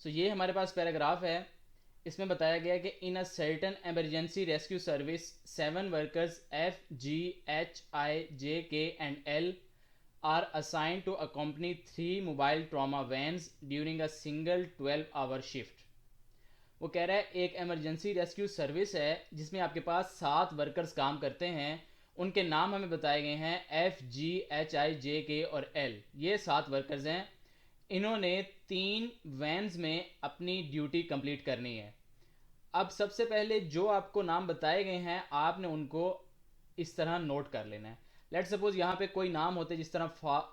सो ये हमारे पास पैराग्राफ है। इसमें बताया गया कि in a certain emergency rescue service 7 workers FGHIJK and L are assigned to accompany 3 mobile trauma vans during a single 12-hour shift। वो कह रहा है एक इमरजेंसी रेस्क्यू सर्विस है जिसमें आपके पास 7 वर्कर्स काम करते हैं। उनके नाम हमें बताए गए हैं FGHIJK और L। ये 7 वर्कर्स हैं। इन्होंने 3 वैन्स में अपनी ड्यूटी कंप्लीट करनी है। अब सबसे पहले जो आपको नाम बताए गए हैं आपने उनको इस तरह नोट कर लेना है। लेट सपोज यहाँ पे कोई नाम होते जिस तरह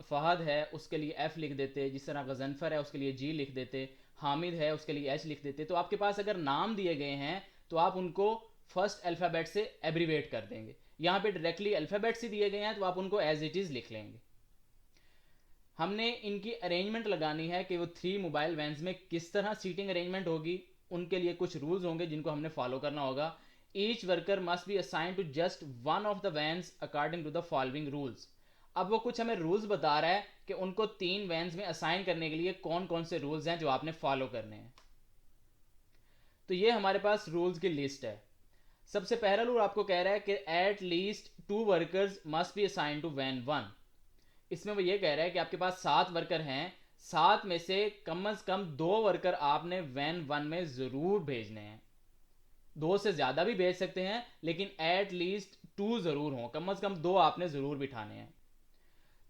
फहद है उसके लिए F लिख देते, जिस तरह गजनफर है उसके लिए G लिख देते, हामिद है उसके लिए H लिख देते। तो आपके पास अगर नाम दिए गए हैं तो आप उनको फर्स्ट अल्फ़ाबेट से एब्रीवेट कर देंगे। यहाँ पे डायरेक्टली अल्फ़ाबेट्स ही दिए गए हैं तो आप उनको एज इट इज़ लिख लेंगे। हमने इनकी अरेंजमेंट लगानी है कि वो 3 मोबाइल वैन्स में किस तरह सीटिंग अरेंजमेंट होगी। उनके लिए कुछ रूल्स होंगे जिनको हमने फॉलो करना होगा। Each worker must be assigned to just one of the vans according to the following rules. अब वो कुछ हमें रूल्स बता रहा है कि उनको 3 वैन्स में असाइन करने के लिए कौन कौन से रूल्स हैं जो आपने फॉलो करने हैं। तो ये हमारे पास रूल्स की लिस्ट है। सबसे पहला रूल आपको कह रहा है कि at least 2 workers must be assigned to van 1। इसमें वो ये कह रहा है कि आपके पास 7 वर्कर हैं, 7 में से कम 2 वर्कर आपने वैन 1 में ज़रूर भेजने हैं। 2 से ज़्यादा भी भेज सकते हैं लेकिन एट लीस्ट 2 ज़रूर हों, कम से कम 2 आपने ज़रूर बिठाने हैं।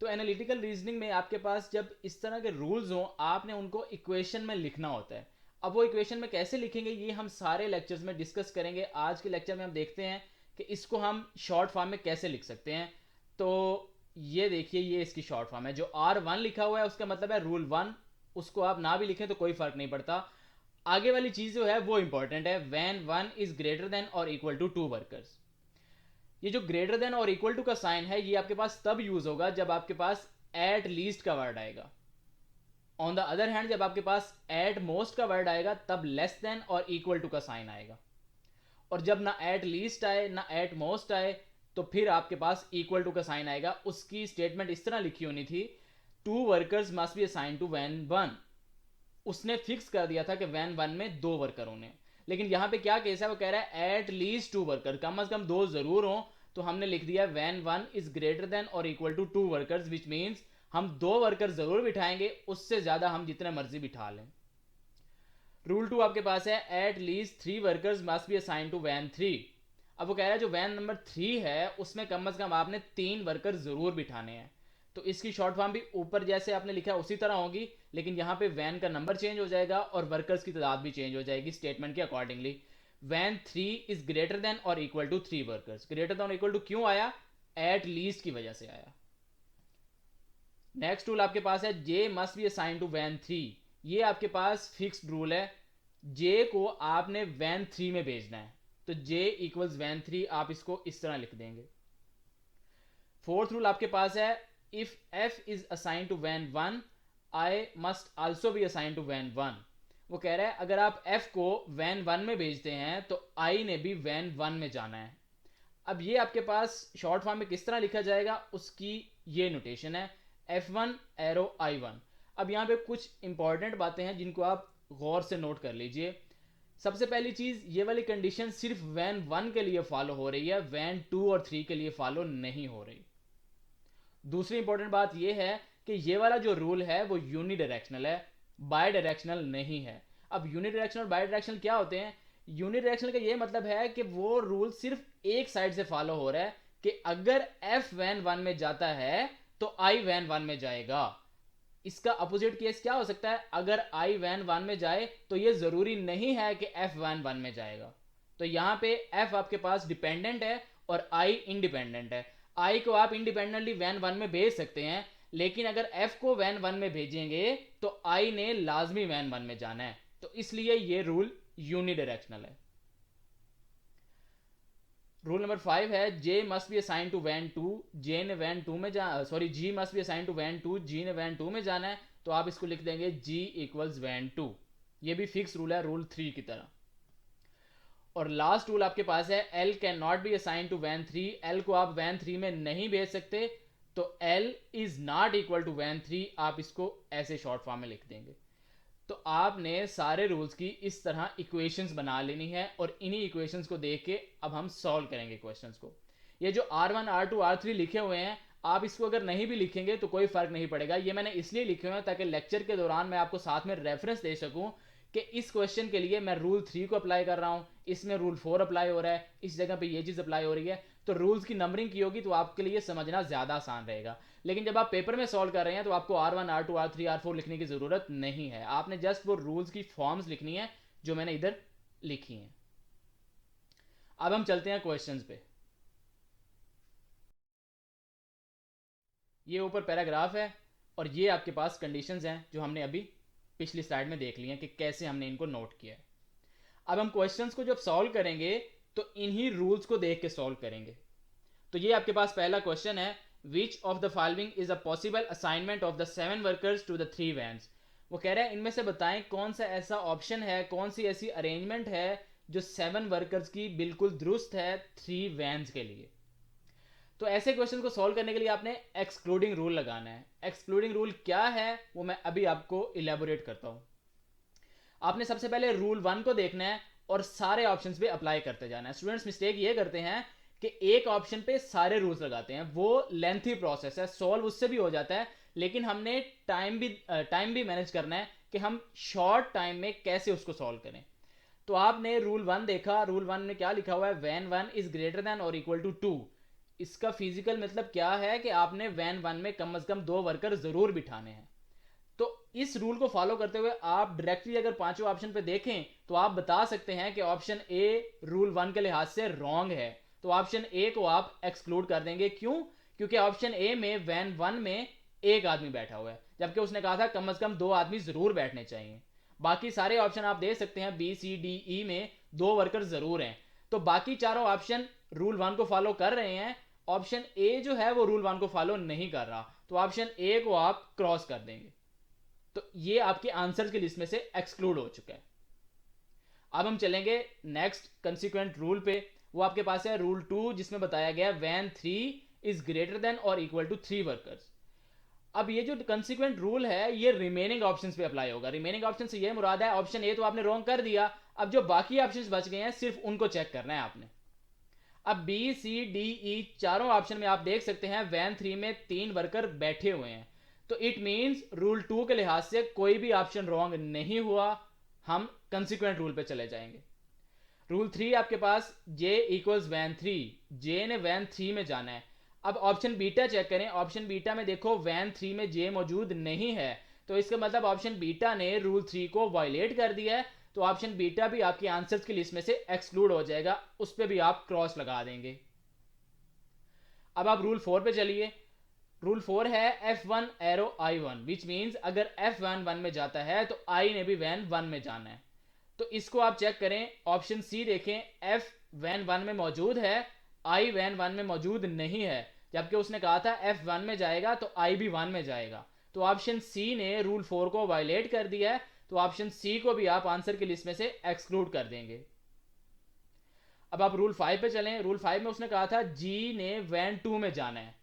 तो एनालिटिकल रीजनिंग में आपके पास जब इस तरह के रूल्स हों आपने उनको इक्वेशन में लिखना होता है। अब वो इक्वेशन में कैसे लिखेंगे ये हम सारे लेक्चर्स में डिस्कस करेंगे। आज के लेक्चर में हम देखते हैं कि इसको हम शॉर्ट फॉर्म में कैसे लिख सकते हैं। तो ये देखिए, ये इसकी शॉर्ट फॉर्म है। जो R1 लिखा हुआ है उसका मतलब है रूल 1। उसको आप ना भी लिखें तो कोई फर्क नहीं पड़ता। आगे वाली चीज जो है वो इंपॉर्टेंट है। व्हेन 1 इज ग्रेटर देन और इक्वल टू 2 वर्कर्स। ये जो ग्रेटर देन और इक्वल टू का साइन है ये आपके पास तब यूज होगा जब आपके पास एट लीस्ट का वर्ड आएगा। ऑन द अदर हैंड जब आपके पास एट मोस्ट का वर्ड आएगा तब लेस देन और इक्वल टू का साइन आएगा। और जब ना एट लीस्ट आए ना एट मोस्ट आए तो फिर आपके पास इक्वल टू का साइन आएगा। उसकी स्टेटमेंट इस तरह लिखी होनी थी, 2 workers must be assigned to van 1। उसने फिक्स कर दिया था कि वैन 1 में 2 वर्कर होने। लेकिन यहां पे क्या केस है, वो कह रहा है एट लीस्ट 2 वर्कर, कम से कम 2 जरूर हो। तो हमने लिख दिया वैन 1 इज ग्रेटर देन और equal to 2 workers, which means हम 2 वर्कर जरूर बिठाएंगे, उससे ज्यादा हम जितने मर्जी बिठा लें। रूल 2 आपके पास है at least 3 workers must be assign to van 3। अब वो कह रहा है जो वैन नंबर 3 है उसमें कम से कम आपने 3 वर्कर जरूर बिठाने हैं। तो इसकी शॉर्ट फॉर्म भी ऊपर जैसे आपने लिखा है उसी तरह होगी, लेकिन यहाँ पे वैन का नंबर चेंज हो जाएगा और वर्कर्स की तादाद भी चेंज हो जाएगी स्टेटमेंट के accordingly. Van 3 is greater than और equal to 3 workers. Greater than और इक्वल टू क्यों आया? एट लीस्ट की वजह से आया। नेक्स्ट रूल आपके पास है J must be assign to van 3। ये आपके पास फिक्स्ड रूल है। जे को आपने वैन 3 में भेजना है तो जे इक्वल्स वैन 3, आप इसको इस तरह लिख देंगे। फोर्थ रूल आपके पास है if F is assign to van 1 I must also be assign to van 1। वो कह रहा है अगर आप एफ को वैन 1 में भेजते हैं तो आई ने भी वैन 1 में जाना है। अब ये आपके पास शॉर्ट फॉर्म में किस तरह लिखा जाएगा उसकी ये नोटेशन है F1 एरो I1। अब यहाँ पे कुछ इंपॉर्टेंट बातें हैं जिनको आप गौर से नोट कर लीजिए। सबसे पहली चीज, ये वाली कंडीशन सिर्फ वैन 1 के लिए फॉलो हो रही है, वैन 2 और 3 के लिए फॉलो नहीं हो रही। दूसरी इंपॉर्टेंट बात यह है कि ये वाला जो रूल है वो यूनि डायरेक्शनल है, बाय डायरेक्शनल नहीं है। अब यूनि डायरेक्शनल और बाय डायरेक्शनल क्या होते हैं? यूनि डायरेक्शनल का ये मतलब है कि वो रूल सिर्फ एक साइड से फॉलो हो रहा है कि अगर एफ वैन 1 में जाता है तो आई वैन 1 में जाएगा। इसका अपोजिट केस क्या हो सकता है? अगर आई वैन 1 में जाए तो ये जरूरी नहीं है कि एफ वैन 1 में जाएगा। तो यहां पे एफ आपके पास डिपेंडेंट है और आई इंडिपेंडेंट है। आई को आप इंडिपेंडेंटली वैन 1 में भेज सकते हैं, लेकिन अगर एफ को वैन 1 में भेजेंगे तो आई ने लाजमी वैन 1 में जाना है। तो इसलिए ये रूल यूनि डायरेक्शनल है। रूल नंबर 5 है J must be assign to van 2। J ने वैन 2 में G must be assign to van 2, G ने वैन 2 में जाना है तो आप इसको लिख देंगे जी इक्वल्स वैन 2। ये भी फिक्स रूल है रूल 3 की तरह। और लास्ट रूल आपके पास है L can not be assign to van 3। L को आप वैन 3 में नहीं भेज सकते तो L is not equal to van 3, आप इसको ऐसे शॉर्ट फॉर्म में लिख देंगे। तो आपने सारे रूल्स की इस तरह इक्वेशंस बना लेनी है और इन्हीं इक्वेशंस को देख के अब हम सॉल्व करेंगे क्वेश्चंस को। ये जो R1 R2 R3 लिखे हुए हैं, आप इसको अगर नहीं भी लिखेंगे तो कोई फर्क नहीं पड़ेगा। ये मैंने इसलिए लिखे हुए हैं ताकि लेक्चर के दौरान मैं आपको साथ में रेफरेंस दे सकूं कि इस क्वेश्चन के लिए मैं रूल 3 को अप्लाई कर रहा हूं, इसमें रूल 4 अप्लाई हो रहा है, इस जगह पे ये चीज अप्लाई हो रही है। तो रूल्स की नंबरिंग की होगी तो आपके लिए समझना ज्यादा आसान रहेगा। लेकिन जब आप पेपर में सॉल्व कर रहे हैं तो आपको R1 R2 R3 R4 लिखने की जरूरत नहीं है। आपने जस्ट वो रूल्स की फॉर्म्स लिखनी है जो मैंने इधर लिखी हैं। अब हम चलते हैं क्वेश्चंस पे। ये ऊपर पैराग्राफ है और ये आपके पास कंडीशंस हैं जो हमने अभी पिछली स्लाइड में देख ली हैं कि कैसे हमने इनको नोट किया है। अब हम क्वेश्चंस को जब सॉल्व करेंगे तो इन्हीं रूल्स को देख के सॉल्व करेंगे। तो ये आपके पास पहला क्वेश्चन है, which of the following is a possible assignment of the 7 workers to the 3 vans. वो कह रहा है इनमें से बताएं कौन सा ऐसा ऑप्शन है, कौन सी ऐसी अरेंजमेंट है जो 7 वर्कर्स की बिल्कुल दुरुस्त है 3 वैन्स के लिए। तो ऐसे क्वेश्चन को सॉल्व करने के लिए आपने एक्सक्लूडिंग रूल लगाना है। एक्सक्लूडिंग रूल क्या है वो मैं अभी आपको इलेबोरेट करता हूं। आपने सबसे पहले रूल 1 को देखना है और सारे ऑप्शंस पे अप्लाई करते जाना है। स्टूडेंट्स मिस्टेक ये करते हैं कि एक ऑप्शन पे सारे रूल्स लगाते हैं, वो लेंथी प्रोसेस है, सॉल्व उससे भी हो जाता है, लेकिन हमने टाइम भी मैनेज करना है कि हम शॉर्ट टाइम में कैसे उसको सॉल्व करें। तो आपने रूल 1 देखा, रूल 1 में क्या लिखा हुआ है, वैन 1 इज ग्रेटर देन और इक्वल टू 2। इसका फिजिकल मतलब क्या है कि आपने वैन 1 में कम से कम 2 वर्कर जरूर बिठाने हैं। तो इस रूल को फॉलो करते हुए आप डायरेक्टली अगर पांचों ऑप्शन पे देखें तो आप बता सकते हैं कि ऑप्शन ए रूल 1 के लिहाज से रॉन्ग है। तो ऑप्शन ए को आप एक्सक्लूड कर देंगे। क्यों? क्योंकि ऑप्शन ए में वैन 1 में एक आदमी बैठा हुआ है, जबकि उसने कहा था कम से कम 2 आदमी जरूर बैठने चाहिए। बाकी सारे ऑप्शन आप देख सकते हैं, बी सी डी ई में 2 वर्कर जरूर हैं। तो बाकी चारों ऑप्शन रूल 1 को फॉलो कर रहे हैं, ऑप्शन ए जो है वो रूल 1 को फॉलो नहीं कर रहा। तो ऑप्शन ए को आप क्रॉस कर देंगे। तो ये आपके आंसर की लिस्ट में से एक्सक्लूड हो चुका है। अब हम चलेंगे नेक्स्ट कंसिक्वेंट रूल पे। वो आपके पास है रूल 2, जिसमें बताया गया वैन 3 इज ग्रेटर देन और इक्वल टू 3 वर्कर्स। अब ये जो कंसिक्वेंट रूल है ये रिमेनिंग ऑप्शंस पे अप्लाई होगा। रिमेनिंग ऑप्शन से ये मुराद है, ऑप्शन ए तो आपने रॉन्ग कर दिया, अब जो बाकी ऑप्शंस बच गए हैं सिर्फ उनको चेक करना है आपने। अब बी सी डी ई चारों ऑप्शन में आप देख सकते हैं वैन 3 में 3 वर्कर बैठे हुए हैं। तो इट मींस रूल 2 के लिहाज से कोई भी ऑप्शन रॉन्ग नहीं हुआ। हम कंसिक्वेंट रूल पे चले जाएंगे। रूल 3 आपके पास जे इक्वल्स वैन 3, जे ने वैन 3 में जाना है। अब ऑप्शन बीटा चेक करें, ऑप्शन बीटा में देखो वैन 3 में जे मौजूद नहीं है, तो इसका मतलब ऑप्शन बीटा ने रूल 3 को वायलेट कर दिया है। तो ऑप्शन बीटा भी आपकी आंसर्स की लिस्ट में से एक्सक्लूड हो जाएगा, उस पर भी आप क्रॉस लगा देंगे। अब आप रूल 4 पे चलिए। रूल 4 है F1 arrow I1, which means अगर F1 1 में जाता है तो I ने भी वैन 1 में जाना है। तो इसको आप चेक करें, ऑप्शन सी देखें, F वैन 1 में मौजूद है, I वैन 1 में मौजूद नहीं है, जबकि उसने कहा था F1 में जाएगा तो I भी 1 में जाएगा। तो ऑप्शन सी ने रूल 4 को वायलेट कर दिया है, तो ऑप्शन सी को भी आप आंसर की लिस्ट में से एक्सक्लूड कर देंगे। अब आप रूल 5 पे चलें। रूल 5 में उसने कहा था जी ने वैन 2 में जाना है।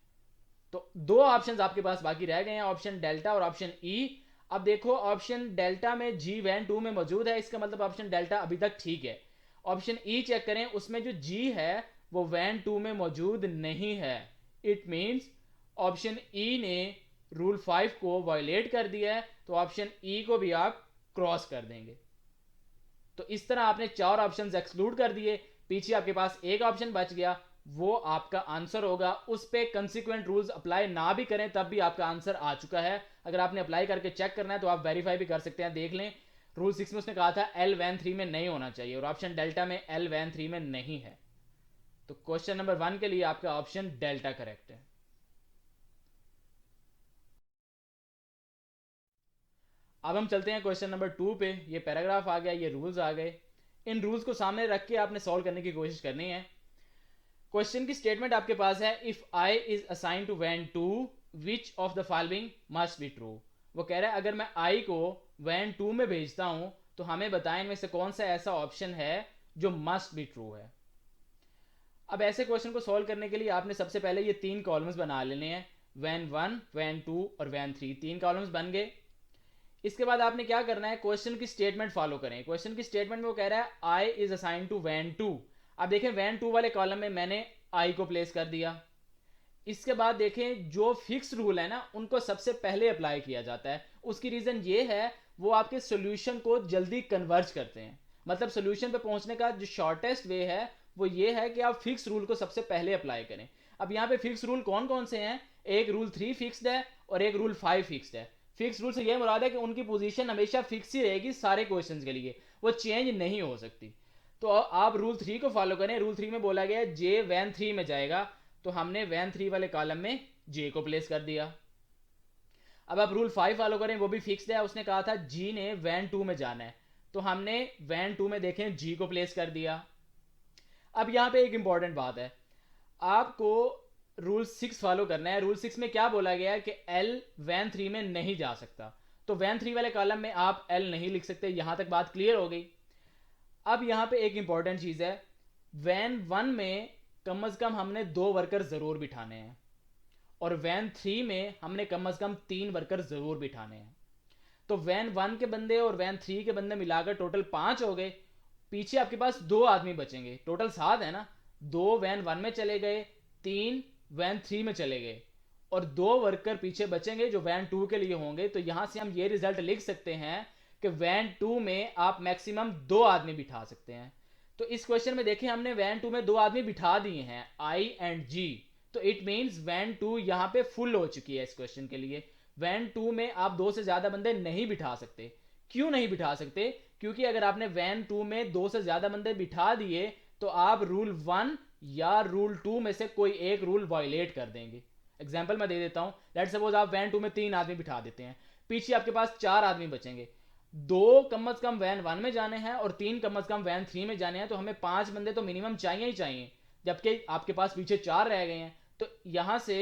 तो 2 ऑप्शंस आपके पास बाकी रह गए हैं, ऑप्शन डेल्टा और ऑप्शन ई। अब देखो ऑप्शन डेल्टा में जी वैन 2 में मौजूद है, इसका मतलब ऑप्शन डेल्टा अभी तक ठीक है। ऑप्शन ई चेक करें, उसमें जो जी है वो वैन 2 में मौजूद नहीं है। इट मींस ऑप्शन ई ने रूल 5 को वायलेट कर दिया है, तो ऑप्शन ई को भी आप क्रॉस कर देंगे। तो इस तरह आपने 4 ऑप्शंस एक्सक्लूड कर दिए, पीछे आपके पास एक ऑप्शन बच गया, वो आपका आंसर होगा। उस पे कंसिक्वेंट रूल्स अप्लाई ना भी करें तब भी आपका आंसर आ चुका है। अगर आपने अप्लाई करके चेक करना है तो आप वेरीफाई भी कर सकते हैं, देख लें। रूल 6 में उसने कहा था एल वैन 3 में नहीं होना चाहिए, और ऑप्शन डेल्टा में एल वैन 3 में नहीं है। तो क्वेश्चन नंबर 1 के लिए आपका ऑप्शन डेल्टा करेक्ट है। अब हम चलते हैं क्वेश्चन नंबर 2 पे। ये पैराग्राफ आ गया, ये रूल्स आ गए। इन रूल्स को सामने रख के आपने सॉल्व करने की कोशिश करनी है। क्वेश्चन की स्टेटमेंट आपके पास है, if I is assign to van 2 which of the following must be true. वो कह रहा है अगर मैं आई को वैन 2 में भेजता हूं तो हमें बताएं इनमें से कौन सा ऐसा ऑप्शन है जो मस्ट बी ट्रू है। अब ऐसे क्वेश्चन को सॉल्व करने के लिए आपने सबसे पहले ये 3 कॉलम्स बना लेने हैं, वैन 1 वैन 2 और वैन 3। 3 कॉलम्स बन गए। इसके बाद आपने क्या करना है, क्वेश्चन की स्टेटमेंट फॉलो करें। क्वेश्चन की स्टेटमेंट में वो कह रहा है I is assign to van 2। अब देखें वैन 2 वाले कॉलम में मैंने आई को प्लेस कर दिया। इसके बाद देखें जो फिक्स रूल है ना उनको सबसे पहले अप्लाई किया जाता है। उसकी रीजन ये है वो आपके सोल्यूशन को जल्दी कन्वर्ज करते हैं। मतलब सोल्यूशन पे पहुंचने का जो शॉर्टेस्ट वे है वो ये है कि आप फिक्स रूल को सबसे पहले अप्लाई करें। अब यहाँ पे फिक्स रूल कौन कौन से हैं, एक रूल 3 फिक्स्ड है और एक रूल 5 फिक्स्ड है। फिक्स रूल से यह मुराद है कि उनकी पोजीशन हमेशा फिक्स ही रहेगी सारे क्वेश्चंस के लिए, वो चेंज नहीं हो सकती। तो आप रूल 3 को फॉलो करें। रूल 3 में बोला गया है जे वैन 3 में जाएगा, तो हमने वैन 3 वाले कॉलम में जे को प्लेस कर दिया। अब आप रूल 5 फॉलो करें, वो भी फिक्स्ड है। उसने कहा था जी ने वैन 2 में जाना है, तो हमने वैन 2 में देखें जी को प्लेस कर दिया। अब यहां पे एक इंपॉर्टेंट बात है, आपको रूल 6 फॉलो करना है। रूल 6 में क्या बोला गया है कि एल वैन 3 में नहीं जा सकता, तो वैन 3 वाले कॉलम में आप एल नहीं लिख सकते। यहां तक बात क्लियर हो गई। अब यहां पे एक इंपॉर्टेंट चीज है, वैन 1 में कम से कम हमने 2 वर्कर जरूर बिठाने हैं और वैन 3 में हमने कम से कम 3 वर्कर जरूर बिठाने हैं। तो वैन 1 के बंदे और वैन 3 के बंदे मिलाकर टोटल 5 हो गए। पीछे आपके पास 2 आदमी बचेंगे, टोटल 7 है ना। 2 वैन 1 में चले गए, 3 वैन 3 में चले गए और 2 वर्कर पीछे बचेंगे जो वैन 2 के लिए होंगे। तो यहां से हम ये रिजल्ट लिख सकते हैं कि वैन 2 में आप मैक्सिमम 2 आदमी बिठा सकते हैं। तो इस क्वेश्चन में देखें हमने वैन 2 में 2 आदमी बिठा दिए हैं, आई एंड जी। तो इट मींस वैन 2 यहां पे फुल हो चुकी है इस क्वेश्चन के लिए। वैन 2 में आप 2 से ज्यादा बंदे नहीं बिठा सकते। क्यों नहीं बिठा सकते, क्योंकि अगर आपने वैन 2 में 2 से ज्यादा बंदे बिठा दिए तो आप रूल 1 या रूल 2 में से कोई एक रूल वायलेट कर देंगे। एग्जाम्पल मैं दे देता हूं, लेट्स सपोज आप वैन 2 में 3 आदमी बिठा देते हैं, पीछे आपके पास 4 आदमी बचेंगे। 2 कम से कम वैन 1 में जाने हैं और 3 कम से कम वैन 3 में जाने हैं, तो हमें 5 बंदे तो मिनिमम चाहिए ही चाहिए, जबकि आपके पास पीछे 4 रह गए हैं। तो यहां से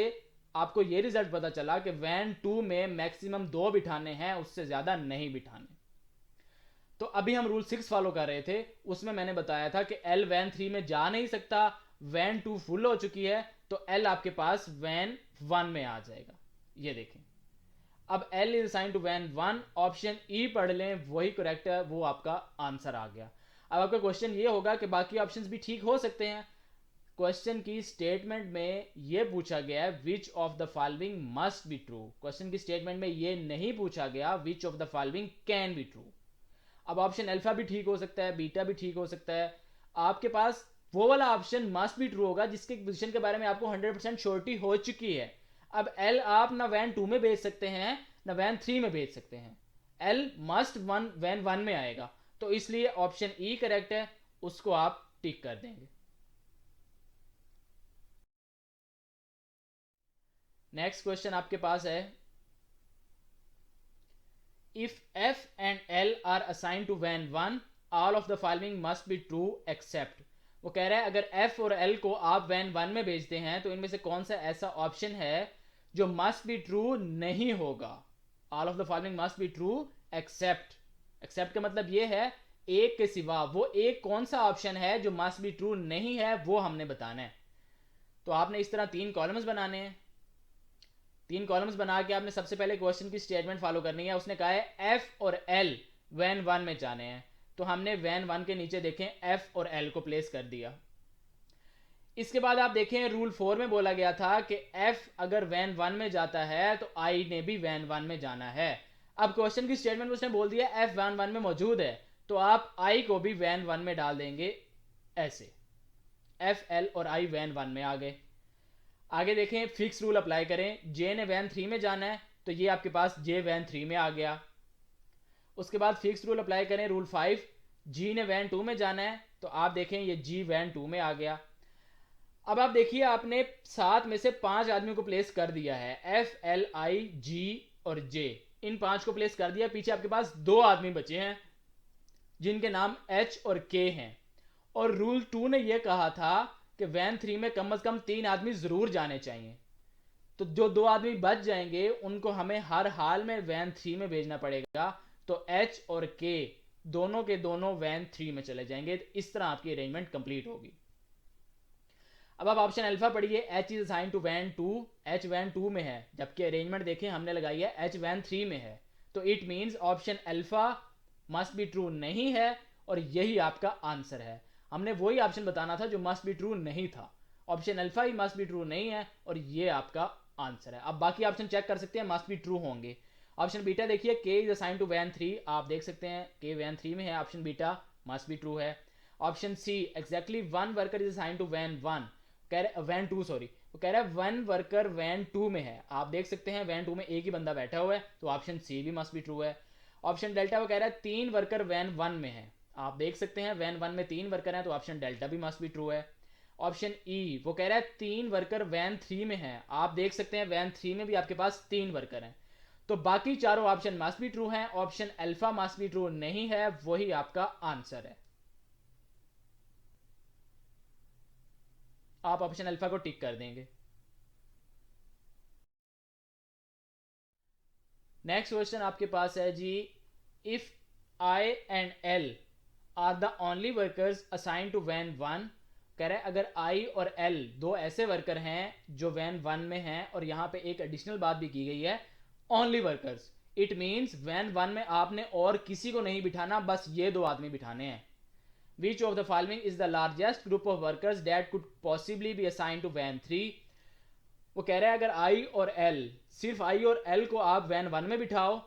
आपको ये रिजल्ट पता चला कि वैन 2 में मैक्सिमम 2 बिठाने हैं, उससे ज्यादा नहीं बिठाने। तो अभी हम रूल 6 फॉलो कर रहे थे, उसमें मैंने बताया था कि एल वैन 3 में जा नहीं सकता, वैन 2 फुल हो चुकी है, तो एल आपके पास वैन 1 में आ जाएगा। ये देखें, अब L is assign to van 1, option E पढ़ लें, वही करेक्ट है, वो आपका आंसर आ गया। अब आपका क्वेश्चन ये होगा कि बाकी ऑप्शंस भी ठीक हो सकते हैं। क्वेश्चन की स्टेटमेंट में ये पूछा गया है which of the following must be true. Question की स्टेटमेंट में ये नहीं पूछा गया विच of the following can be true. अब ऑप्शन अल्फा भी ठीक हो सकता है, बीटा भी ठीक हो सकता है। आपके पास वो वाला ऑप्शन मस्ट बी ट्रू होगा जिसके पोजीशन के बारे में आपको 100% श्योरिटी हो चुकी है। अब एल आप ना वैन 2 में भेज सकते हैं ना वैन 3 में भेज सकते हैं, एल मस्ट वैन 1 में आएगा, तो इसलिए ऑप्शन ई करेक्ट है, उसको आप टिक कर देंगे। नेक्स्ट क्वेश्चन आपके पास है, if f and l are assigned to van 1 all of the following must be true except। वो कह रहा है अगर f और l को आप वैन 1 में भेजते हैं तो इनमें से कौन सा ऐसा ऑप्शन है जो मस्ट बी ट्रू नहीं होगा। All of the following must be true except. Except का मतलब ये है एक के सिवा, वो एक कौन सा ऑप्शन है जो मस्ट बी ट्रू नहीं है वो हमने बताना है। तो आपने इस तरह 3 कॉलम्स बनाने हैं। 3 कॉलम्स बना के आपने सबसे पहले क्वेश्चन की स्टेटमेंट फॉलो करनी है। उसने कहा है एफ और एल वैन 1 में जाने हैं, तो हमने वैन 1 के नीचे देखें एफ और एल को प्लेस कर दिया। इसके बाद आप देखें रूल 4 में बोला गया था कि एफ अगर वैन 1 में जाता है तो आई ने भी वैन 1 में जाना है। अब क्वेश्चन की स्टेटमेंट में उसने बोल दिया एफ वैन 1 में मौजूद है, तो आप आई को भी वैन 1 में डाल देंगे। ऐसे एफ एल और आई वैन 1 में आ गए। आगे देखें फिक्स रूल अप्लाई करें, जे ने वैन 3 में जाना है तो ये आपके पास जे वैन 3 में आ गया। उसके बाद फिक्स रूल अप्लाई करें रूल 5, जी ने वैन 2 में जाना है तो आप देखें ये जी वैन 2 में आ गया। अब आप देखिए आपने 7 में से 5 आदमियों को प्लेस कर दिया है, एफ एल आई जी और जे, इन 5 को प्लेस कर दिया। पीछे आपके पास 2 आदमी बचे हैं जिनके नाम एच और के हैं, और रूल 2 ने यह कहा था कि वैन 3 में कम से कम 3 आदमी जरूर जाने चाहिए। तो जो 2 आदमी बच जाएंगे उनको हमें हर हाल में वैन 3 में भेजना पड़ेगा, तो एच और के दोनों के दोनों वैन 3 में चले जाएंगे। तो इस तरह आपकी अरेंजमेंट कंप्लीट होगी। अब आप ऑप्शन अल्फा पढ़िए, H is assign to van 2, H van 2 में है, जबकि अरेंजमेंट देखें हमने लगाई है एच वैन 3 में है, तो it means option alpha must be true नहीं है और यही आपका आंसर है। हमने वही ऑप्शन बताना था जो मस्ट बी ट्रू नहीं था। Option alpha he must be true नहीं है और ये आपका आंसर है। अब बाकी ऑप्शन चेक कर सकते हैं, मस्ट बी ट्रू होंगे। ऑप्शन बीटा देखिए, के इज असाइन टू वैन 3, आप देख सकते हैं के वैन 3 में है, option beta must be true है। Option C exactly one worker is assign to van 1, कह रहे वैन 2 सॉरी, वो कह रहा है वन वर्कर वैन 2 में है, आप देख सकते हैं वैन 2 में एक ही बंदा बैठा हुआ है, तो ऑप्शन सी भी मस्ट बी ट्रू है। ऑप्शन डेल्टा वो कह रहा है 3 वर्कर वैन 1 में है, आप देख सकते हैं वैन 1 में 3 वर्कर हैं, तो ऑप्शन डेल्टा भी मस्ट बी ट्रू है। ऑप्शन ई वो कह रहा है 3 वर्कर वैन 3 में है, आप देख सकते हैं वैन 3 में भी आपके पास 3 वर्कर हैं, तो बाकी चारों ऑप्शन मस्ट बी ट्रू हैं। Option alpha must be true नहीं है, वही आपका आंसर है। आप ऑप्शन अल्फा को टिक कर देंगे। नेक्स्ट क्वेश्चन आपके पास है जी, if I and L are the only workers assign to van 1, कह रहे हैं अगर आई और एल दो ऐसे वर्कर हैं जो वैन 1 में हैं, और यहां पे एक एडिशनल बात भी की गई है, only workers, it means when 1 में आपने और किसी को नहीं बिठाना, बस ये दो आदमी बिठाने हैं। Which of the following is the largest group of workers that could possibly be assign to van 3, वो कह रहा है अगर आई और एल, सिर्फ आई और एल को आप वैन 1 में बिठाओ,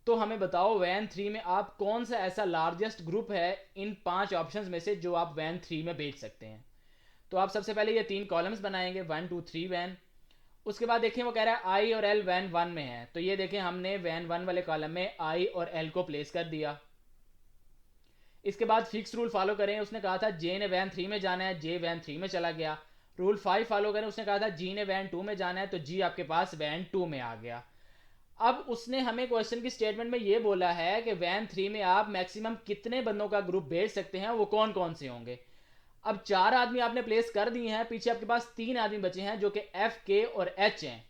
तो हमें बताओ वैन 3 में आप कौन सा ऐसा लार्जेस्ट ग्रुप है इन 5 ऑप्शंस में से जो आप वैन 3 में भेज सकते हैं। तो आप सबसे पहले ये 3 कॉलम्स बनाएंगे, 1 2 3 वैन। उसके बाद देखें वो कह रहा है आई और एल वैन 1 में है, तो ये देखें हमने वैन 1 वाले कॉलम में आई और एल को प्लेस कर दिया। इसके बाद फिक्स रूल फॉलो करें, उसने कहा था जे ने वैन 3 में जाना है, जे वैन 3 में चला गया। रूल 5 फॉलो करें, उसने कहा था जी ने वैन 2 में जाना है, तो जी आपके पास वैन 2 में आ गया। अब उसने हमें क्वेश्चन की स्टेटमेंट में ये बोला है कि वैन 3 में आप मैक्सिमम कितने बंदों का ग्रुप भेज सकते हैं, वो कौन कौन से होंगे। अब 4 आदमी आपने प्लेस कर दिए हैं, पीछे आपके पास 3 आदमी बचे हैं जो कि एफ के और एच हैं,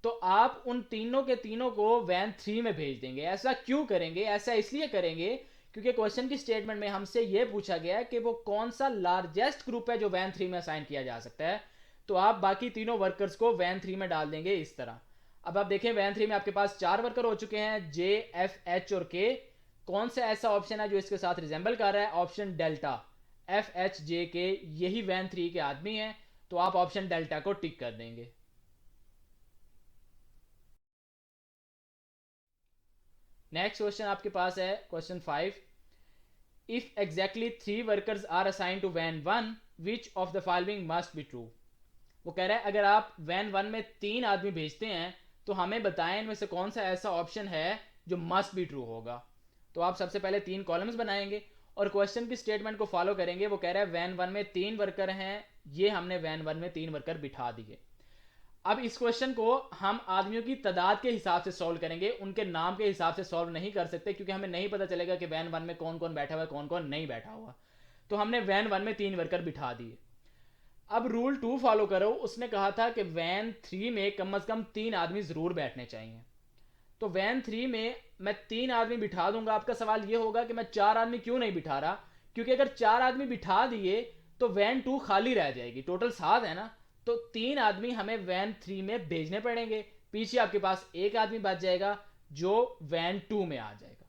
तो आप उन तीनों के तीनों को वैन 3 में भेज देंगे। ऐसा क्यों करेंगे? ऐसा इसलिए करेंगे क्योंकि क्वेश्चन की स्टेटमेंट में हमसे यह पूछा गया है कि वो कौन सा लार्जेस्ट ग्रुप है जो वैन 3 में असाइन किया जा सकता है, तो आप बाकी तीनों वर्कर्स को वैन 3 में डाल देंगे इस तरह। अब आप देखें वैन 3 में आपके पास 4 वर्कर हो चुके हैं, जे एफ एच और के। कौन सा ऐसा ऑप्शन है जो इसके साथ रिजेंबल कर रहा है? Option delta, F H J के, यही वैन 3 के आदमी हैं, तो आप ऑप्शन डेल्टा को टिक कर देंगे। नेक्स्ट क्वेश्चन आपके पास है question 5, if exactly 3 workers are assign to van 1, which of the following must be true. वो कह रहा है अगर आप वैन 1 में 3 आदमी भेजते हैं तो हमें बताएं इनमें से कौन सा ऐसा ऑप्शन है जो मस्ट बी ट्रू होगा। तो आप सबसे पहले 3 कॉलम्स बनाएंगे और क्वेश्चन की स्टेटमेंट को फॉलो करेंगे। वो कह रहा है वैन 1 में 3 वर्कर हैं, ये हमने वैन 1 में 3 वर्कर बिठा दिए। अब इस क्वेश्चन को हम आदमियों की तादाद के हिसाब से सॉल्व करेंगे, उनके नाम के हिसाब से सॉल्व नहीं कर सकते, क्योंकि हमें नहीं पता चलेगा कि वैन 1 में कौन कौन बैठा हुआ है, कौन कौन नहीं बैठा हुआ। तो हमने वैन 1 में 3 वर्कर बिठा दिए। अब रूल 2 फॉलो करो, उसने कहा था कि वैन 3 में कम से कम 3 आदमी जरूर बैठने चाहिए। तो वैन 3 में मैं 3 आदमी बिठा दूंगा। आपका सवाल यह होगा कि मैं 4 आदमी क्यों नहीं बिठा रहा, क्योंकि अगर 4 आदमी बिठा दिए तो वैन 2 खाली रह जाएगी, टोटल 7 है ना, तो 3 आदमी हमें वैन 3 में भेजने पड़ेंगे। पीछे आपके पास एक आदमी बच जाएगा जो वैन 2 में आ जाएगा।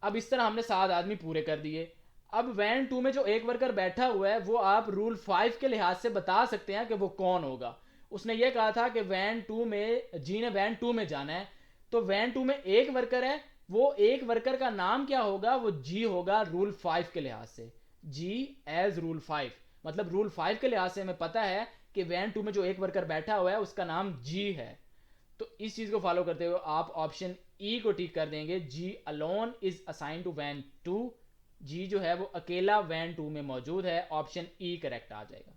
अब इस तरह हमने 7 आदमी पूरे कर दिए। अब वैन 2 में जो एक वर्कर बैठा हुआ है वो आप रूल 5 के लिहाज से बता सकते हैं कि वो कौन होगा। उसने ये कहा था कि वैन 2 में जी ने वैन 2 में जाना है, तो वैन 2 में एक वर्कर है, वो एक वर्कर का नाम क्या होगा? वो जी होगा रूल 5 के लिहाज से, जी एज रूल 5। मतलब रूल 5 के लिहाज से हमें पता है कि वैन 2 में जो एक वर्कर बैठा हुआ है उसका नाम जी है। तो इस चीज को फॉलो करते हुए आप ऑप्शन ई को टिक कर देंगे, G alone is assign to van 2। G जो है वो अकेला वैन 2 में मौजूद है, ऑप्शन ई करेक्ट आ जाएगा।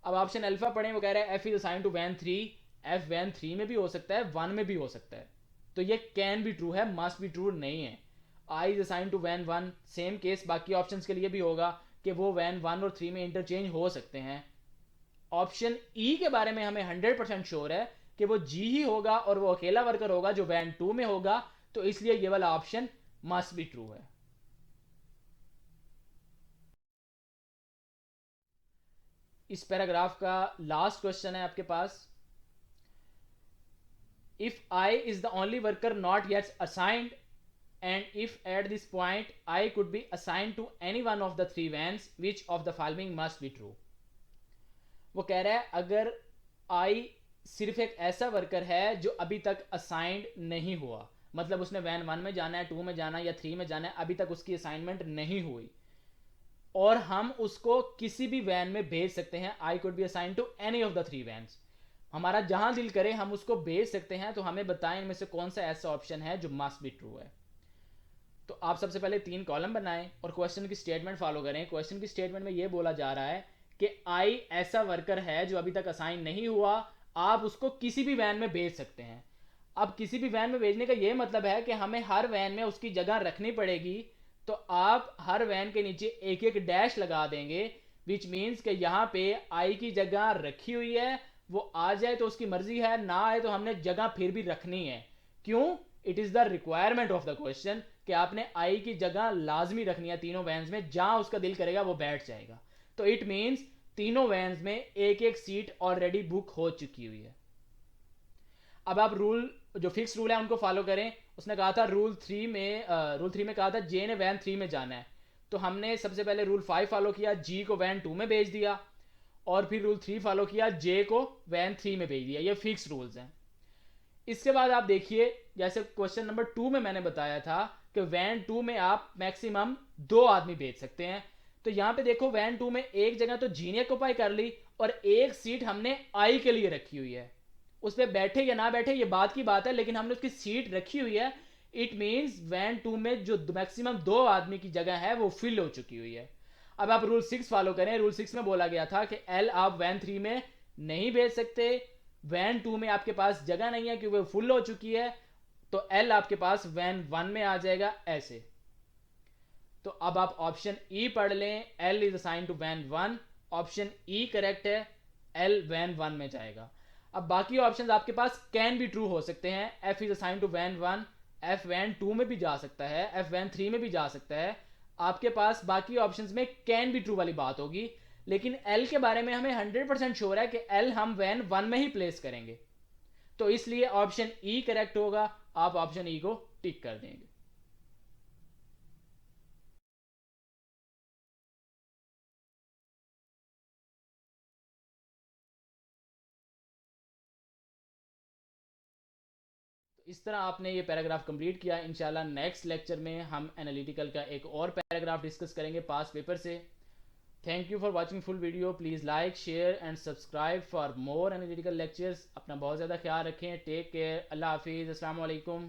अब ऑप्शन अल्फा पढ़ें, वो कह रहा है F is assign to van 3। F van 3 में भी हो सकता है, 1 में भी हो सकता है, तो ये कैन बी ट्रू है, मस्ट बी ट्रू नहीं है। I is assign to van 1, same case बाकी ऑप्शन के लिए भी होगा कि वो वैन 1 और 3 में इंटरचेंज हो सकते हैं। ऑप्शन ई के बारे में हमें 100% श्योर है कि वो जी ही होगा और वो अकेला वर्कर होगा जो वैन 2 में होगा, तो इसलिए ये वाला ऑप्शन मस्ट बी ट्रू है। इस पैराग्राफ का लास्ट क्वेश्चन है आपके पास, if I is the only worker not yet assigned, and if at this point I could be assigned to any one of the three vans, which of the following must be true. वो कह रहा है अगर आई सिर्फ एक ऐसा worker है जो अभी तक असाइंड नहीं हुआ, मतलब उसने वैन 1 में जाना है, 2 में जाना है या 3 में जाना है, अभी तक उसकी असाइनमेंट नहीं हुई, और हम उसको किसी भी वैन में भेज सकते हैं, I could be assign to any of the three vans, हमारा जहां दिल करे हम उसको भेज सकते हैं, तो हमें बताएं इनमें से कौन सा ऐसा ऑप्शन है जो मस्ट बी ट्रू है। तो आप सबसे पहले 3 कॉलम बनाएं और क्वेश्चन की स्टेटमेंट फॉलो करें। क्वेश्चन की स्टेटमेंट में यह बोला जा रहा है कि आई ऐसा वर्कर है जो अभी तक असाइन नहीं हुआ, आप उसको किसी भी वैन में भेज सकते हैं। अब किसी भी वैन में भेजने का यह मतलब है कि हमें हर वैन में उसकी जगह रखनी पड़ेगी, तो आप हर वैन के नीचे एक एक डैश लगा देंगे, विच मीन्स कि यहाँ पे आई की जगह रखी हुई है, वो आ जाए तो उसकी मर्जी है, ना आए तो हमने जगह फिर भी रखनी है। क्यों? It is the requirement of the question कि आपने आई की जगह लाजमी रखनी है तीनों वैन्स में, जहां उसका दिल करेगा वो बैठ जाएगा। तो इट मीन्स तीनों वैन्स में एक एक सीट ऑलरेडी बुक हो चुकी हुई है। अब आप रूल, जो फिक्स रूल है उनको फॉलो करें। उसने कहा था रूल थ्री में कहा था जे ने वैन 3 में जाना है, तो हमने सबसे पहले रूल 5 फॉलो किया, जी को वैन 2 में भेज दिया, और फिर रूल 3 फॉलो किया, जे को वैन 3 में भेज दिया। ये फिक्स रूल्स हैं। इसके बाद आप देखिए, जैसे क्वेश्चन नंबर 2 में मैंने बताया था कि वैन 2 में आप मैक्सिमम 2 आदमी भेज सकते हैं। तो यहां पे देखो वैन 2 में एक जगह तो जी ने ऑक्यूपाई कर ली, और एक सीट हमने आई के लिए रखी हुई है। उस पर बैठे या ना बैठे ये बात की बात है, लेकिन हमने उसकी सीट रखी हुई है। इट मीन्स वैन 2 में जो मैक्सिमम 2 आदमी की जगह है वो फिल हो चुकी हुई है। अब आप रूल 6 फॉलो करें। रूल 6 में बोला गया था कि एल आप वैन 3 में नहीं भेज सकते, वैन 2 में आपके पास जगह नहीं है क्योंकि वो फुल हो चुकी है, तो एल आपके पास वैन 1 में आ जाएगा ऐसे। तो अब आप ऑप्शन ई पढ़ लें, L is assign to van 1, option E correct है, एल वैन 1 में जाएगा। अब बाकी ऑप्शंस आपके पास कैन भी ट्रू हो सकते हैं। F is assign to van 1, F van 2 में भी जा सकता है, एफ वैन 3 में भी जा सकता है। आपके पास बाकी ऑप्शंस में कैन भी ट्रू वाली बात होगी, लेकिन एल के बारे में हमें 100% श्योर है कि एल हम वैन 1 में ही प्लेस करेंगे, तो इसलिए ऑप्शन ई करेक्ट होगा। आप ऑप्शन ई को टिक कर देंगे। इस तरह आपने ये पैराग्राफ कंप्लीट किया। इंशाल्लाह नेक्स्ट लेक्चर में हम एनालिटिकल का एक और पैराग्राफ डिस्कस करेंगे पास पेपर से। Thank you for watching full video. Please like, share and subscribe for more analytical lectures. अपना बहुत ज़्यादा ख्याल रखें। Take care. अल्लाह हाफिज़। अस्सलाम वालेकुम।